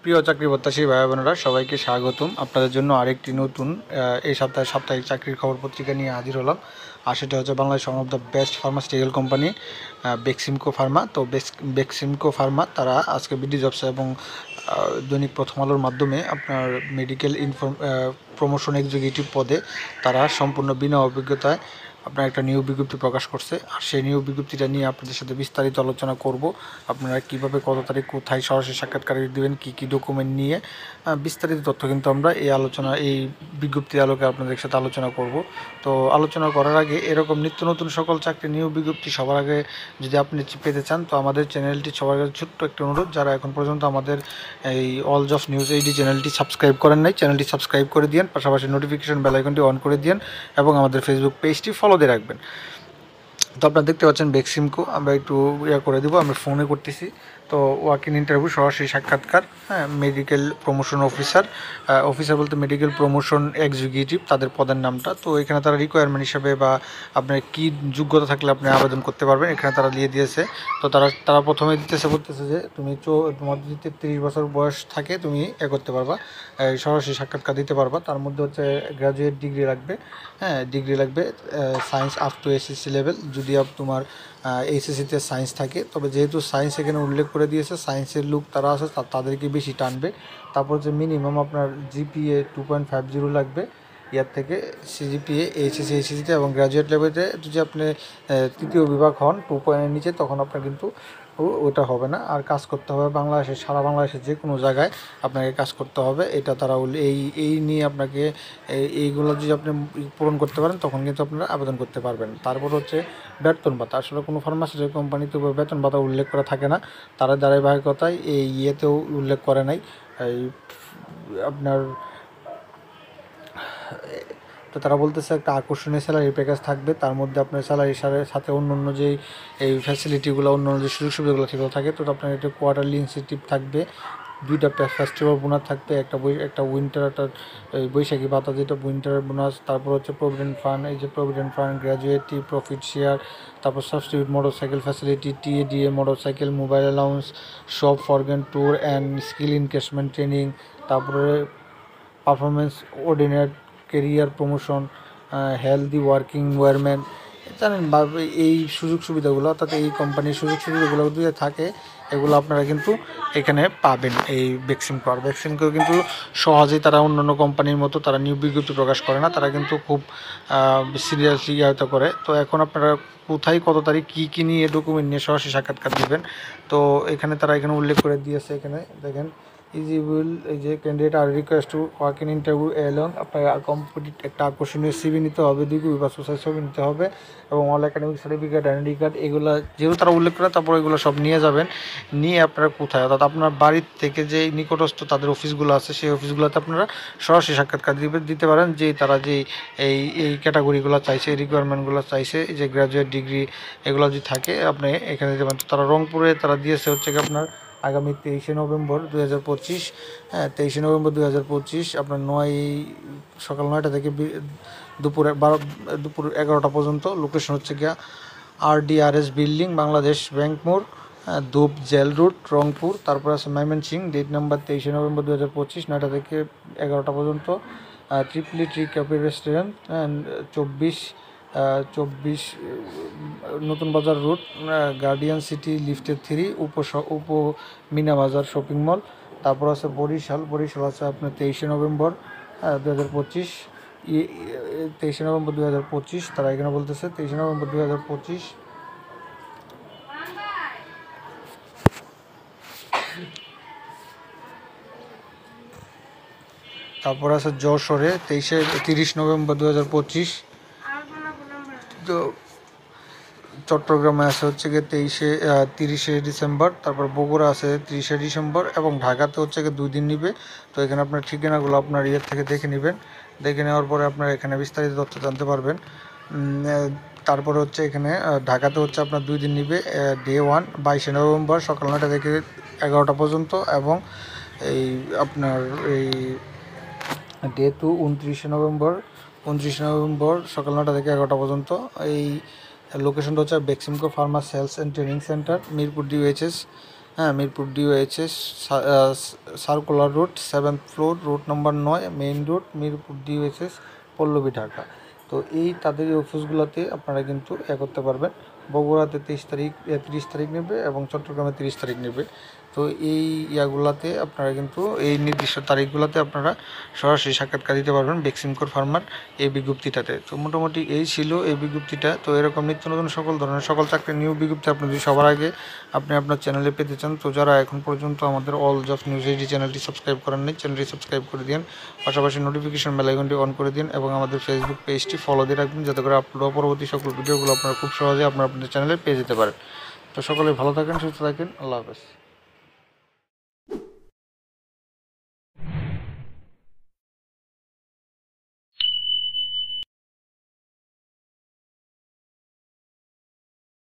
প্রিয় চাকরি প্রত্যাশী ভাই বোনেরা সবাইকে স্বাগতম। আপনাদের জন্য আরেকটি নতুন এই সপ্তাহে সাপ্তাহিক চাকরির খবর পত্রিকা নিয়ে হাজির হলাম। আর সেটা হচ্ছে Bangladesh one of the best pharmaceutical company Beximco Pharma. তো বেক্সিমকো ফার্মা তারা আজকে বিডি জবস এবং দৈনিক প্রথম আলোর মাধ্যমে আপনার মেডিকেল প্রমোশন এক্সিকিউটিভ পদে তারা সম্পূর্ণ বিনা অভিজ্ঞতায় আপনার একটা নিয়োগ বিজ্ঞপ্তি প্রকাশ করছে। আর সেই নিয়োগ বিজ্ঞপ্তিটা নিয়ে আপনাদের সাথে বিস্তারিত আলোচনা করব। আপনারা কীভাবে কত তারিখ কোথায় সরাসরি সাক্ষাৎকার দেবেন, কী কী ডকুমেন্ট নিয়ে বিস্তারিত তথ্য কিন্তু আমরা এই বিজ্ঞপ্তির আলোকে আপনাদের সাথে আলোচনা করব। তো আলোচনা করার আগে এরকম নিত্য নতুন সকল চাকরি নিয়োগ বিজ্ঞপ্তি সবার আগে যদি আপনি পেতে চান তো আমাদের চ্যানেলটি সবার কাছে ছোট্ট একটি অনুরোধ, যারা এখন পর্যন্ত আমাদের এই অল জব নিউজ এইডি চ্যানেলটি সাবস্ক্রাইব করেন নাই, চ্যানেলটি সাবস্ক্রাইব করে দিন, পাশাপাশি নোটিফিকেশন বেল আইকনটি অন করে দিন এবং আমাদের ফেসবুক পেজটি ফলো দিয়ে রাখবেন। তো আপনারা দেখতে পাচ্ছেন বেক্সিমকো, আমরা একটু করে দেবো, আমরা ফোনে করতেছি। তো ওয়াক ইন ইন্টারভিউ, সরাসরি সাক্ষাৎকার, মেডিকেল প্রমোশন অফিসার বলতে মেডিকেল প্রমোশন এক্সিকিউটিভ তাদের পদের নামটা। তো এখানে তারা রিকোয়ারমেন্ট হিসাবে বা আপনার কী যোগ্যতা থাকলে আপনি আবেদন করতে পারবেন এখানে তারা দিয়ে দিয়েছে। তো তারা প্রথমে বলতেছে যে তোমার যদি 33 বছর বয়স থাকে তুমি করতে পারবা, সরাসরি সাক্ষাৎকার দিতে পারবা। তার মধ্যে হচ্ছে গ্র্যাজুয়েট ডিগ্রি লাগবে, ডিগ্রি লাগবে science up to SSC level. যদি তোমার এইচএসসিতে সায়েন্স থাকে, তবে যেহেতু সায়েন্স এখানে উল্লেখ করে দিয়েছে, সায়েন্সের লোক তারা আছে তাদেরকে বেশি টানবে। তারপর হচ্ছে মিনিমাম আপনার জিপিএ 2.50 লাগবে ইয়ার থেকে, সিজিপিএ এইচএসসিতে এবং গ্র্যাজুয়েট লেভেলে যদি আপনি তৃতীয় বিভাগ হন 2 নিচে, তখন আপনার কিন্তু ওটা হবে না। আর কাজ করতে হবে সারা বাংলাদেশের যে কোনো জায়গায় আপনাকে কাজ করতে হবে। এটা তারা এই নিয়ে আপনাকে এইগুলো যদি আপনি পূরণ করতে পারেন তখন কিন্তু আপনারা আবেদন করতে পারবেন। তারপর হচ্ছে বেতন ভাতা, আসলে কোনো ফার্মাসিউটিক্যাল কোম্পানিতে বেতন ভাতা উল্লেখ করা থাকে না, তারা ধারাবাহিকতায় এই ইয়েতেও উল্লেখ করে নাই। এই আপনার তো তারা বলতেছে একটা আকর্ষণীয় স্যালারি প্যাকেজ থাকবে, তার মধ্যে আপনার স্যালারির সাথে অন্য অন্য যেই এই ফ্যাসিলিটিগুলো, অন্য অন্য যে সুযোগ সুবিধাগুলো সেগুলো থাকে। তো আপনার একটা কোয়ার্টারলি ইনসেন্টিভ থাকবে, 2টা ফেস্টিভ্যাল বোনাস থাকবে, একটা উইন্টার, একটা বৈশাখী ভাতা যেটা উইন্টার বোনাস। তারপর হচ্ছে প্রভিডেন্ট ফান্ড, এই যে provident fund, gratuity profit share, তারপর substitute motorcycle facility, TA DA motorcycle, mobile allowance, shop foreign tour and skill encashment training, তারপরে performance ordinate, career promotion, healthy working environment. জানেন বা এই সুযোগ সুবিধাগুলো, অর্থাৎ এই কোম্পানির সুযোগ সুবিধাগুলো যদি থাকে এগুলো আপনারা কিন্তু এখানে পাবেন। এই বেক্সিমকো কিন্তু সহজেই তারা অন্যান্য কোম্পানির মতো তারা নিয়োগ বিজ্ঞপ্তি প্রকাশ করে না, তারা কিন্তু খুব সিরিয়াসলি করে। তো এখন আপনারা কোথায় কত তারিখ কী নিয়ে ডকুমেন্ট নিয়ে সরাসরি সাক্ষাৎকার দেবেন, তো এখানে তারা উল্লেখ করে দিয়েছে। এখানে দেখেন ইজিবল, এই যে candidate are request to work in interview along, আপনার কমপ্লিট একটা আকর্ষণীয় সিভি নিতে হবে, 2 কপি বা সোশ্যাল ছবি নিতে হবে এবং all academic certificate, identity card, এগুলো যেহেতু তারা উল্লেখ করে, তারপর এগুলো সব নিয়ে যাবেন। নিয়ে আপনারা কোথায়, অর্থাৎ আপনার বাড়ির থেকে যে নিকটস্থ তাদের অফিসগুলো আছে সেই অফিসগুলোতে আপনারা সরাসরি সাক্ষাৎকার দিতে পারেন। তারা এই ক্যাটাগরিগুলো চাইছে, এই রিকোয়ারমেন্টগুলো চাইছে, যে গ্র্যাজুয়েট ডিগ্রি এগুলো যদি থাকে আপনি এখানে যাবেন। তো তারা রংপুরে তারা দিয়েছে হচ্ছে কি আপনার আগামী 23শে নভেম্বর 2025, 23শে নভেম্বর 2025 আপনার সকাল 9টা থেকে দুপুর 11টা পর্যন্ত। লোকেশন হচ্ছে গিয়া RDRS বিল্ডিং, বাংলাদেশ ব্যাংক মোড়, ধূপ জেল রুট, রংপুর। তারপর আছে ময়মনসিংহ, ডেট নাম্বার 23শে নভেম্বর 2025, 9টা থেকে 11টা পর্যন্ত। ট্রি ক্যাফে রেস্টুরেন্ট, 24 নতুন বাজার রুট, গার্ডিয়ান সিটি লিফটেড 3, উপ মিনা বাজার শপিং মল। তারপর আছে বরিশাল আছে আপনার 23শে নভেম্বর 2025, 23শে নভেম্বর 2025 তারা এখানে বলতেছে 23শে নভেম্বর 2025। তারপর আছে যশোরে 30 নভেম্বর 2025। তো চট্টগ্রামে আছে হচ্ছে গিয়ে 30শে ডিসেম্বর, তারপর বগুড়া আছে 30শে ডিসেম্বর এবং ঢাকাতে হচ্ছে গিয়ে 2 দিন নিবে। তো এখানে আপনার ঠিকানাগুলো আপনার ইয়ের থেকে দেখে নেবেন, দেখে নেওয়ার পরে আপনার এখানে বিস্তারিত তথ্য জানতে পারবেন। তারপরে হচ্ছে এখানে ঢাকাতে হচ্ছে আপনার 2 দিন নিবে। ডে 1 22শে নভেম্বর সকাল 9টা থেকে 11টা পর্যন্ত এবং এই আপনার এই ডে 2 29শে নভেম্বর সকাল 9টা থেকে 11টা পর্যন্ত। এই লোকেশনটা হচ্ছে Beximco pharma sales and training centre, Mirpur DOHS হ্যাঁ, Mirpur DOHS circular road 7th floor, road number 9, main road, Mirpur DOHS, Pallabi, Dhaka. তো এই তাদের এই অফিসগুলোতে আপনারা কিন্তু করতে পারবেন। বগুড়াতে 30 তারিখ নেবে এবং চট্টগ্রামে 30 তারিখ নেবে। তো এই ইয়াগুলাতে আপনারা কিন্তু এই নির্দিষ্ট তারিখগুলোতে আপনারা সরাসরি সাক্ষাৎকার দিতে পারবেন বেক্সিমকো ফার্মার এই বিজ্ঞপ্তিটাতে। তো মোটামুটি এই ছিল এই বিজ্ঞপ্তিটা। তো এরকম নিত্য নতুন সকল ধরনের সকল চাকরির নিয়োগ বিজ্ঞপ্তি আপনি যদি সবার আগে আপনি আপনার চ্যানেলে পেতে চান, তো যারা এখন পর্যন্ত আমাদের অল জবস নিউজ এইচডি চ্যানেলটি সাবস্ক্রাইব করেন নাই, চ্যানেলটি সাবস্ক্রাইব করে দিন, পাশাপাশি নোটিফিকেশন বেল আইকনটি অন করে দিন এবং আমাদের ফেসবুক পেজটি ফলো দিয়ে রাখবেন, যাতে করে আপলোড পরবর্তী সকল ভিডিওগুলো আপনারা খুব সহজে আপনাদের চ্যানেলে পেয়ে যেতে পারেন। তো সকলে ভালো থাকেন, সুস্থ থাকেন, আল্লাহ হাফেজ।